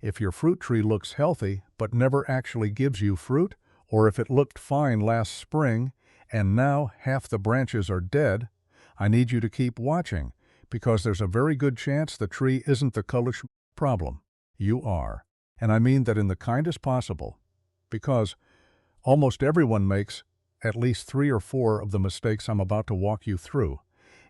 If your fruit tree looks healthy but never actually gives you fruit, or if it looked fine last spring and now half the branches are dead, I need you to keep watching, because there's a very good chance the tree isn't the color problem. You are. And I mean that in the kindest possible, because almost everyone makes at least 3 or 4 of the mistakes I'm about to walk you through,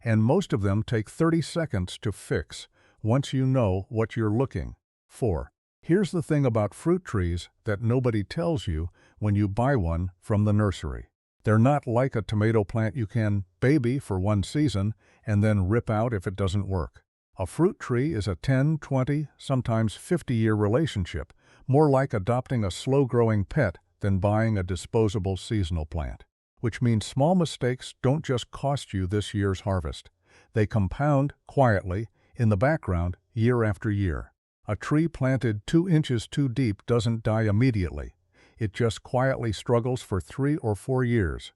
and most of them take 30 seconds to fix once you know what you're looking for. Here's the thing about fruit trees that nobody tells you when you buy one from the nursery. They're not like a tomato plant you can baby for one season and then rip out if it doesn't work. A fruit tree is a 10, 20, sometimes 50-year relationship, more like adopting a slow-growing pet than buying a disposable seasonal plant. Which means small mistakes don't just cost you this year's harvest. They compound quietly in the background year after year. A tree planted 2 inches too deep doesn't die immediately. It just quietly struggles for 3 or 4 years,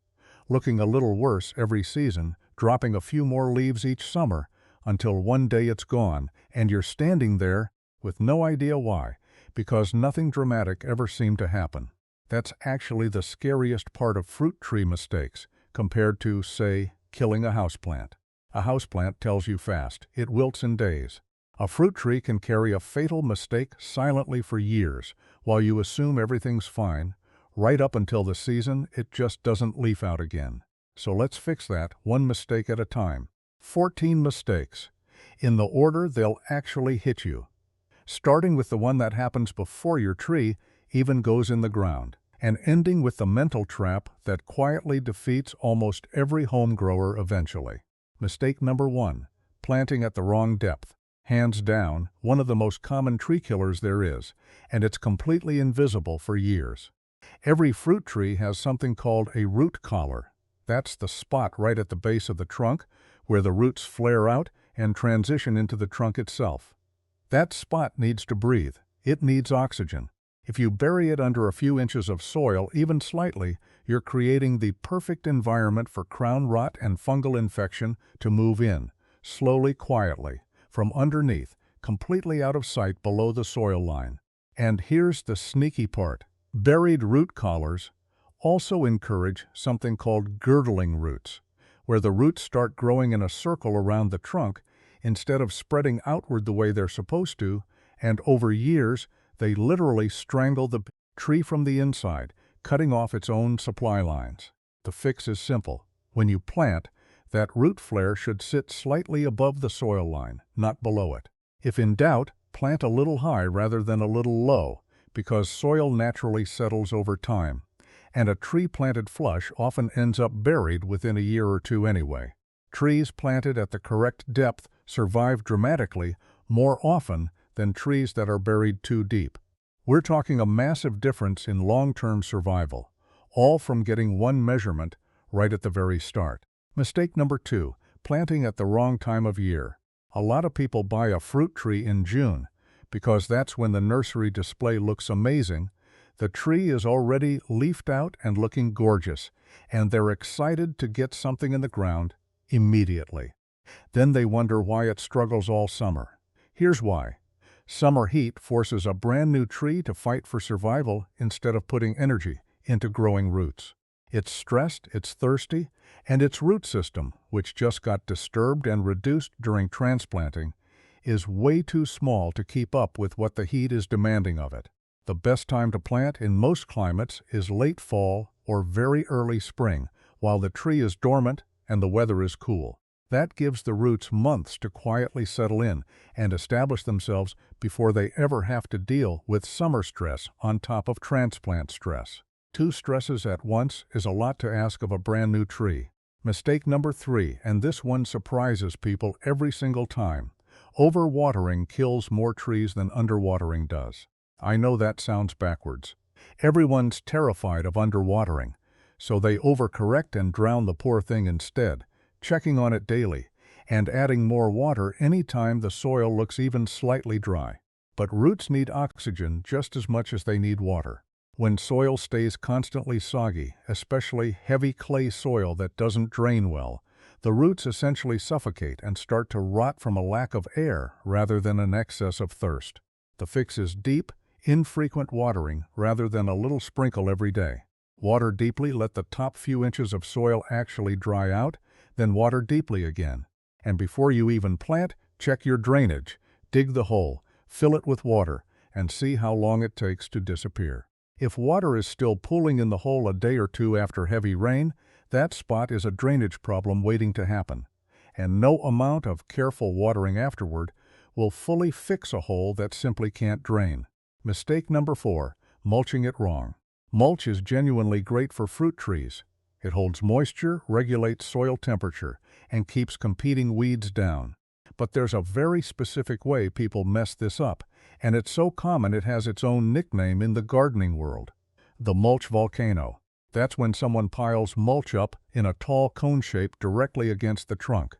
looking a little worse every season, dropping a few more leaves each summer, until one day it's gone, and you're standing there with no idea why, because nothing dramatic ever seemed to happen. That's actually the scariest part of fruit tree mistakes, compared to, say, killing a houseplant. A houseplant tells you fast. It wilts in days. A fruit tree can carry a fatal mistake silently for years, while you assume everything's fine, right up until the season it just doesn't leaf out again. So let's fix that, one mistake at a time. 14 mistakes, in the order they'll actually hit you. Starting with the one that happens before your tree even goes in the ground, and ending with the mental trap that quietly defeats almost every home grower eventually. Mistake number 1, planting at the wrong depth. Hands down, one of the most common tree killers there is, and it's completely invisible for years. Every fruit tree has something called a root collar. That's the spot right at the base of the trunk where the roots flare out and transition into the trunk itself. That spot needs to breathe. It needs oxygen. If you bury it under a few inches of soil, even slightly, you're creating the perfect environment for crown rot and fungal infection to move in, slowly, quietly, from underneath, completely out of sight below the soil line. And here's the sneaky part. Buried root collars also encourage something called girdling roots, where the roots start growing in a circle around the trunk instead of spreading outward the way they're supposed to, and over years, they literally strangle the tree from the inside, cutting off its own supply lines. The fix is simple. When you plant, that root flare should sit slightly above the soil line, not below it. If in doubt, plant a little high rather than a little low, because soil naturally settles over time, and a tree planted flush often ends up buried within a year or two anyway. Trees planted at the correct depth survive dramatically more often than trees that are buried too deep. We're talking a massive difference in long-term survival, all from getting one measurement right at the very start. Mistake number 2, planting at the wrong time of year. A lot of people buy a fruit tree in June because that's when the nursery display looks amazing. The tree is already leafed out and looking gorgeous, and they're excited to get something in the ground immediately. Then they wonder why it struggles all summer. Here's why. Summer heat forces a brand new tree to fight for survival instead of putting energy into growing roots. It's stressed, it's thirsty, and its root system, which just got disturbed and reduced during transplanting, is way too small to keep up with what the heat is demanding of it. The best time to plant in most climates is late fall or very early spring, while the tree is dormant and the weather is cool. That gives the roots months to quietly settle in and establish themselves before they ever have to deal with summer stress on top of transplant stress. 2 stresses at once is a lot to ask of a brand new tree. Mistake number 3, and this one surprises people every single time. Overwatering kills more trees than underwatering does. I know that sounds backwards. Everyone's terrified of underwatering, so they overcorrect and drown the poor thing instead, checking on it daily, and adding more water anytime the soil looks even slightly dry. But roots need oxygen just as much as they need water. When soil stays constantly soggy, especially heavy clay soil that doesn't drain well, the roots essentially suffocate and start to rot from a lack of air rather than an excess of thirst. The fix is deep, infrequent watering rather than a little sprinkle every day. Water deeply, let the top few inches of soil actually dry out, then water deeply again. And before you even plant, check your drainage. Dig the hole, fill it with water, and see how long it takes to disappear. If water is still pooling in the hole a day or two after heavy rain, that spot is a drainage problem waiting to happen. And no amount of careful watering afterward will fully fix a hole that simply can't drain. Mistake number 4, mulching it wrong. Mulch is genuinely great for fruit trees. It holds moisture, regulates soil temperature, and keeps competing weeds down. But there's a very specific way people mess this up, and it's so common it has its own nickname in the gardening world. The mulch volcano. That's when someone piles mulch up in a tall cone shape directly against the trunk.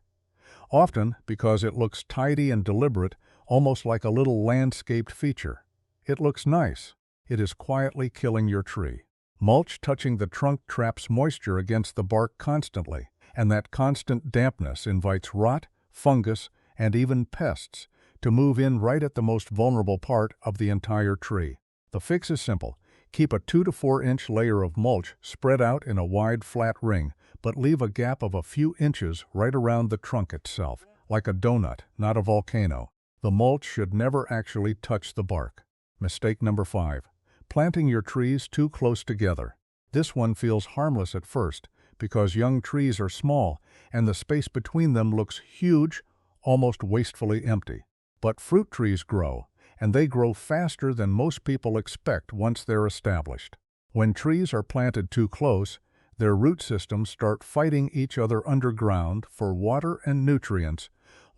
Often, because it looks tidy and deliberate, almost like a little landscaped feature. It looks nice. It is quietly killing your tree. Mulch touching the trunk traps moisture against the bark constantly, and that constant dampness invites rot, fungus, and even pests to move in right at the most vulnerable part of the entire tree. The fix is simple. Keep a 2 to 4 inch layer of mulch spread out in a wide flat ring, but leave a gap of a few inches right around the trunk itself, like a donut, not a volcano. The mulch should never actually touch the bark. Mistake number 5. Planting your trees too close together. This one feels harmless at first because young trees are small and the space between them looks huge, almost wastefully empty. But fruit trees grow, and they grow faster than most people expect once they're established. When trees are planted too close, their root systems start fighting each other underground for water and nutrients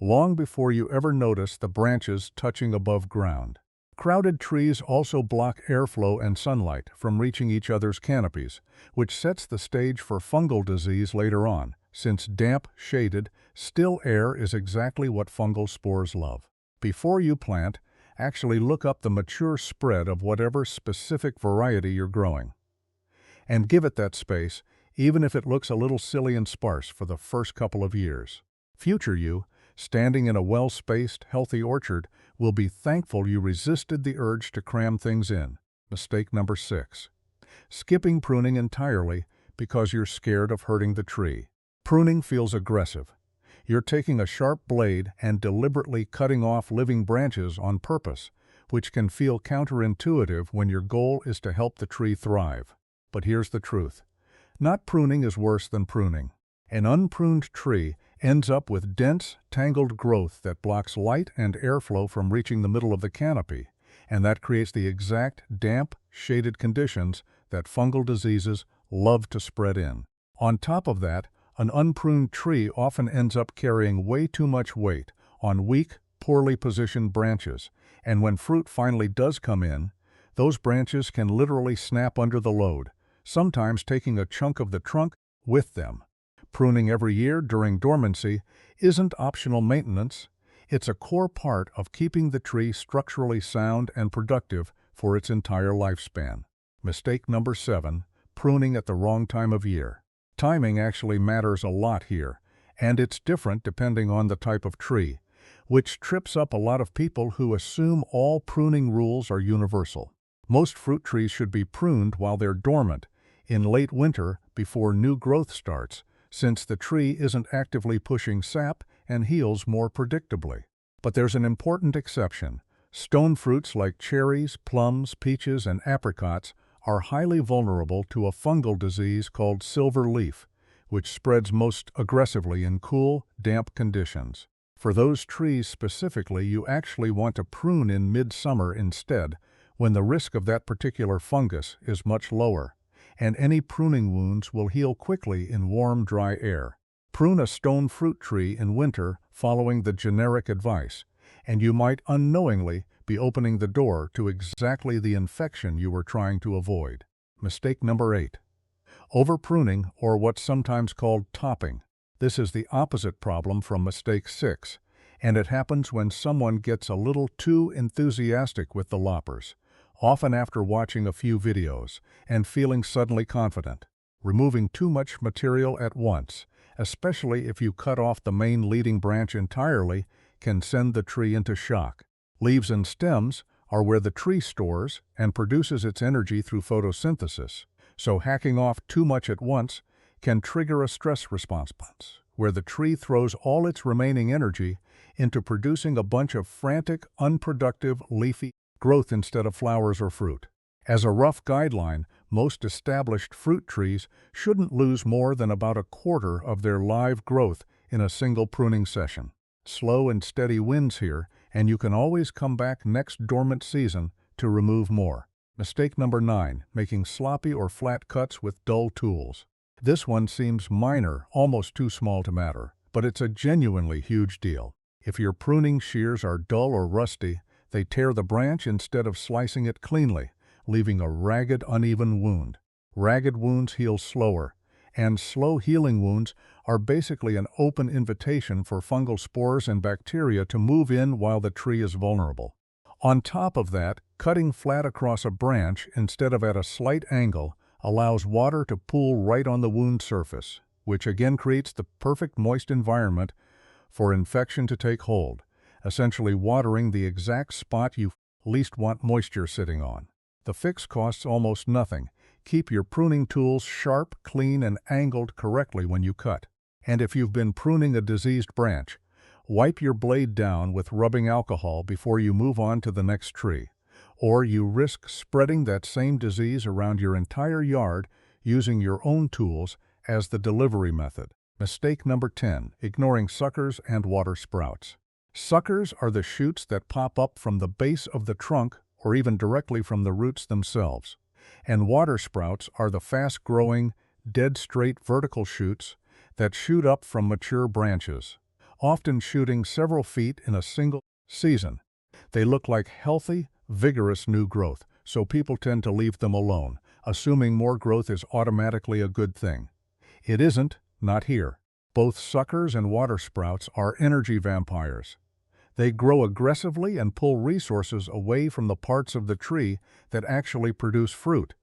long before you ever notice the branches touching above ground. Crowded trees also block airflow and sunlight from reaching each other's canopies, which sets the stage for fungal disease later on, since damp, shaded, still air is exactly what fungal spores love. Before you plant, actually look up the mature spread of whatever specific variety you're growing. And give it that space, even if it looks a little silly and sparse for the first couple of years. Future you, standing in a well-spaced, healthy orchard, will be thankful you resisted the urge to cram things in. Mistake number 6. Skipping pruning entirely because you're scared of hurting the tree. Pruning feels aggressive. You're taking a sharp blade and deliberately cutting off living branches on purpose, which can feel counterintuitive when your goal is to help the tree thrive. But here's the truth. Not pruning is worse than pruning. An unpruned tree ends up with dense, tangled growth that blocks light and airflow from reaching the middle of the canopy, and that creates the exact damp, shaded conditions that fungal diseases love to spread in. On top of that, an unpruned tree often ends up carrying way too much weight on weak, poorly positioned branches, and when fruit finally does come in, those branches can literally snap under the load, sometimes taking a chunk of the trunk with them. Pruning every year during dormancy isn't optional maintenance, it's a core part of keeping the tree structurally sound and productive for its entire lifespan. Mistake number 7, pruning at the wrong time of year. Timing actually matters a lot here, and it's different depending on the type of tree, which trips up a lot of people who assume all pruning rules are universal. Most fruit trees should be pruned while they're dormant, in late winter before new growth starts, since the tree isn't actively pushing sap and heals more predictably. But there's an important exception. Stone fruits like cherries, plums, peaches, and apricots are highly vulnerable to a fungal disease called silver leaf, which spreads most aggressively in cool, damp conditions. For those trees specifically, you actually want to prune in midsummer instead, when the risk of that particular fungus is much lower, and any pruning wounds will heal quickly in warm, dry air. Prune a stone fruit tree in winter following the generic advice, and you might unknowingly be opening the door to exactly the infection you were trying to avoid. Mistake number 8. Over-pruning, or what's sometimes called topping. This is the opposite problem from mistake 6, and it happens when someone gets a little too enthusiastic with the loppers, often after watching a few videos and feeling suddenly confident. Removing too much material at once, especially if you cut off the main leading branch entirely, can send the tree into shock. Leaves and stems are where the tree stores and produces its energy through photosynthesis, so hacking off too much at once can trigger a stress response, where the tree throws all its remaining energy into producing a bunch of frantic, unproductive, leafy growth instead of flowers or fruit. As a rough guideline, most established fruit trees shouldn't lose more than about a quarter of their live growth in a single pruning session. Slow and steady wins here, and you can always come back next dormant season to remove more. Mistake number 9, making sloppy or flat cuts with dull tools. This one seems minor, almost too small to matter, but it's a genuinely huge deal. If your pruning shears are dull or rusty, they tear the branch instead of slicing it cleanly, leaving a ragged, uneven wound. Ragged wounds heal slower, and slow-healing wounds are basically an open invitation for fungal spores and bacteria to move in while the tree is vulnerable. On top of that, cutting flat across a branch instead of at a slight angle allows water to pool right on the wound surface, which again creates the perfect moist environment for infection to take hold, essentially watering the exact spot you least want moisture sitting on. The fix costs almost nothing. Keep your pruning tools sharp, clean, and angled correctly when you cut. And if you've been pruning a diseased branch, wipe your blade down with rubbing alcohol before you move on to the next tree, or you risk spreading that same disease around your entire yard using your own tools as the delivery method. Mistake number 10, ignoring suckers and water sprouts. Suckers are the shoots that pop up from the base of the trunk or even directly from the roots themselves. And water sprouts are the fast-growing, dead-straight vertical shoots that shoot up from mature branches, often shooting several feet in a single season. They look like healthy, vigorous new growth, so people tend to leave them alone, assuming more growth is automatically a good thing. It isn't, not here. Both suckers and water sprouts are energy vampires. They grow aggressively and pull resources away from the parts of the tree that actually produce fruit,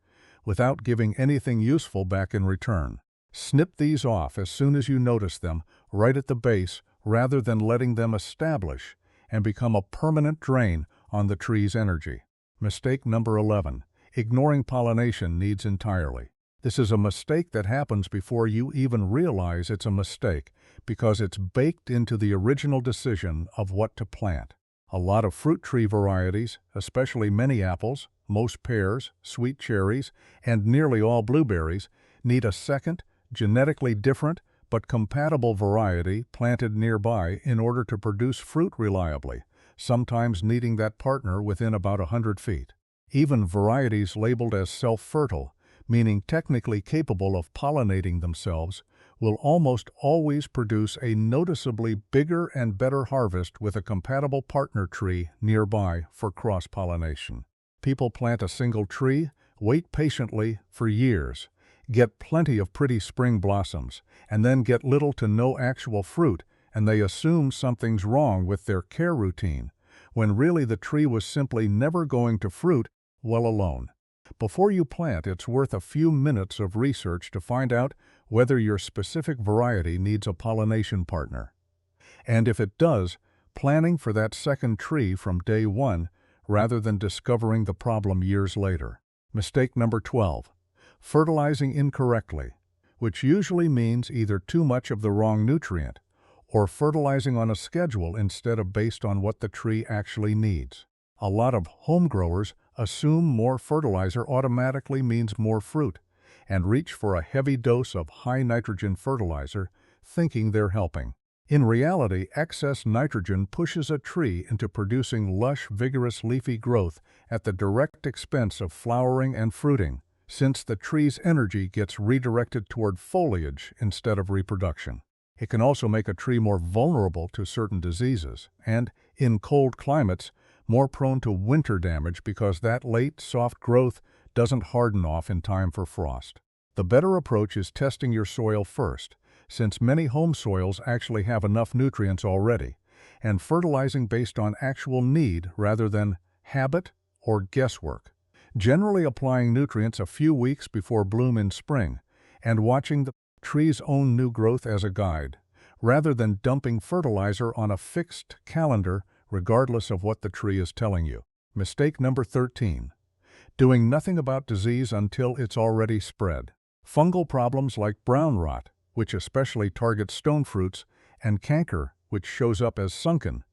without giving anything useful back in return. Snip these off as soon as you notice them, right at the base, rather than letting them establish and become a permanent drain on the tree's energy. Mistake number 11, ignoring pollination needs entirely. This is a mistake that happens before you even realize it's a mistake, because it's baked into the original decision of what to plant. A lot of fruit tree varieties, especially many apples, most pears, sweet cherries, and nearly all blueberries, need a second, genetically different but compatible variety planted nearby in order to produce fruit reliably, sometimes needing that partner within about 100 feet. Even varieties labeled as self-fertile, meaning technically capable of pollinating themselves, will almost always produce a noticeably bigger and better harvest with a compatible partner tree nearby for cross-pollination. People plant a single tree, wait patiently for years, get plenty of pretty spring blossoms, and then get little to no actual fruit, and they assume something's wrong with their care routine, when really the tree was simply never going to fruit well alone. Before you plant, it's worth a few minutes of research to find out whether your specific variety needs a pollination partner. And if it does, planning for that second tree from day one rather than discovering the problem years later. Mistake number 12, fertilizing incorrectly, which usually means either too much of the wrong nutrient or fertilizing on a schedule instead of based on what the tree actually needs. A lot of home growers assume more fertilizer automatically means more fruit and reach for a heavy dose of high nitrogen fertilizer, thinking they're helping. In reality, excess nitrogen pushes a tree into producing lush, vigorous leafy growth at the direct expense of flowering and fruiting, since the tree's energy gets redirected toward foliage instead of reproduction. It can also make a tree more vulnerable to certain diseases and, in cold climates, more prone to winter damage because that late, soft growth doesn't harden off in time for frost. The better approach is testing your soil first, since many home soils actually have enough nutrients already, and fertilizing based on actual need rather than habit or guesswork. Generally applying nutrients a few weeks before bloom in spring, and watching the tree's own new growth as a guide, rather than dumping fertilizer on a fixed calendar regardless of what the tree is telling you. Mistake number 13. Doing nothing about disease until it's already spread. Fungal problems like brown rot, which especially targets stone fruits, and canker, which shows up as sunken,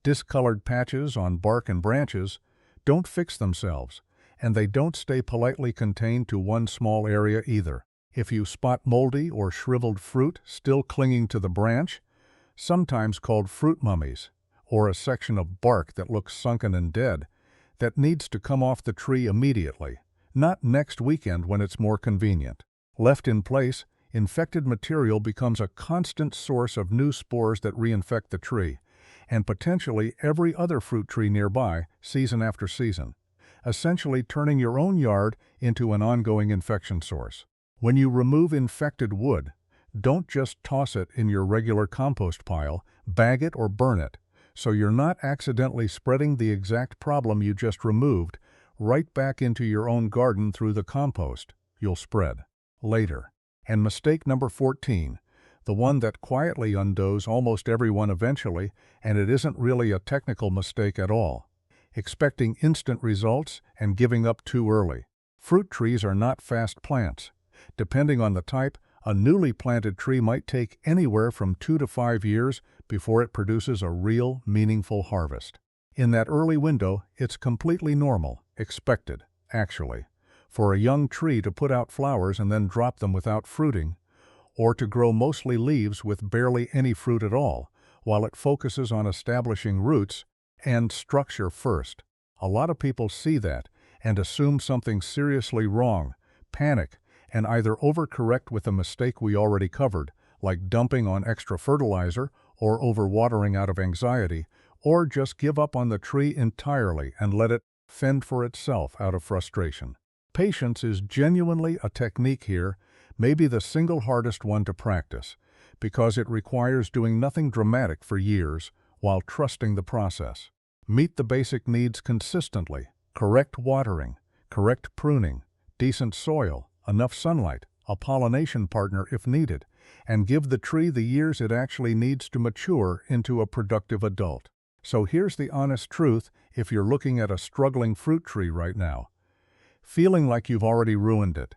discolored patches on bark and branches, don't fix themselves, and they don't stay politely contained to one small area either. If you spot moldy or shriveled fruit still clinging to the branch, sometimes called fruit mummies, or a section of bark that looks sunken and dead, that needs to come off the tree immediately, not next weekend when it's more convenient. Left in place, infected material becomes a constant source of new spores that reinfect the tree, and potentially every other fruit tree nearby, season after season, essentially turning your own yard into an ongoing infection source. When you remove infected wood, don't just toss it in your regular compost pile, bag it or burn it, so you're not accidentally spreading the exact problem you just removed right back into your own garden through the compost you'll spread later. And mistake number 14, the one that quietly undoes almost everyone eventually, and it isn't really a technical mistake at all. Expecting instant results and giving up too early. Fruit trees are not fast plants. Depending on the type, a newly planted tree might take anywhere from 2 to 5 years before it produces a real, meaningful harvest. In that early window, it's completely normal, expected, actually, for a young tree to put out flowers and then drop them without fruiting, or to grow mostly leaves with barely any fruit at all, while it focuses on establishing roots and structure first. A lot of people see that and assume something seriously wrong, panic, and either overcorrect with a mistake we already covered, like dumping on extra fertilizer or overwatering out of anxiety, or just give up on the tree entirely and let it fend for itself out of frustration. Patience is genuinely a technique here, maybe the single hardest one to practice, because it requires doing nothing dramatic for years while trusting the process. Meet the basic needs consistently: correct watering, correct pruning, decent soil, enough sunlight, a pollination partner if needed, and give the tree the years it actually needs to mature into a productive adult. So here's the honest truth if you're looking at a struggling fruit tree right now, feeling like you've already ruined it.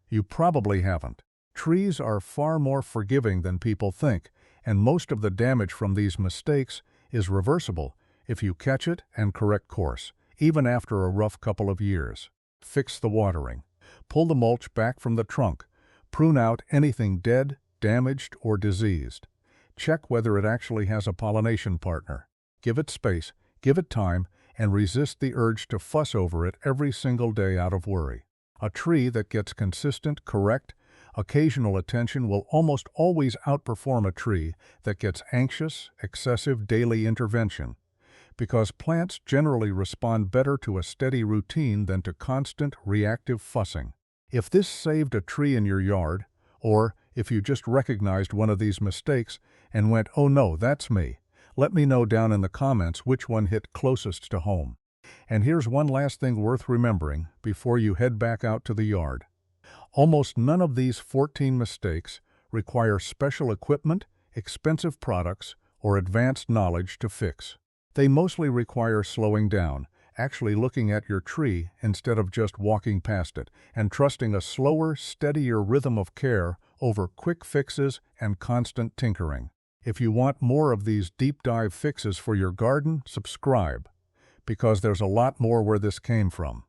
You probably haven't. Trees are far more forgiving than people think, and most of the damage from these mistakes is reversible if you catch it and correct course, even after a rough couple of years. Fix the watering. Pull the mulch back from the trunk. Prune out anything dead, damaged, or diseased. Check whether it actually has a pollination partner. Give it space, give it time, and resist the urge to fuss over it every single day out of worry. A tree that gets consistent, correct, occasional attention will almost always outperform a tree that gets anxious, excessive daily intervention, because plants generally respond better to a steady routine than to constant, reactive fussing. If this saved a tree in your yard, or if you just recognized one of these mistakes and went, "Oh no, that's me," let me know down in the comments which one hit closest to home. And here's one last thing worth remembering before you head back out to the yard. Almost none of these 14 mistakes require special equipment, expensive products, or advanced knowledge to fix. They mostly require slowing down, actually looking at your tree instead of just walking past it, and trusting a slower, steadier rhythm of care over quick fixes and constant tinkering. If you want more of these deep dive fixes for your garden, subscribe, because there's a lot more where this came from.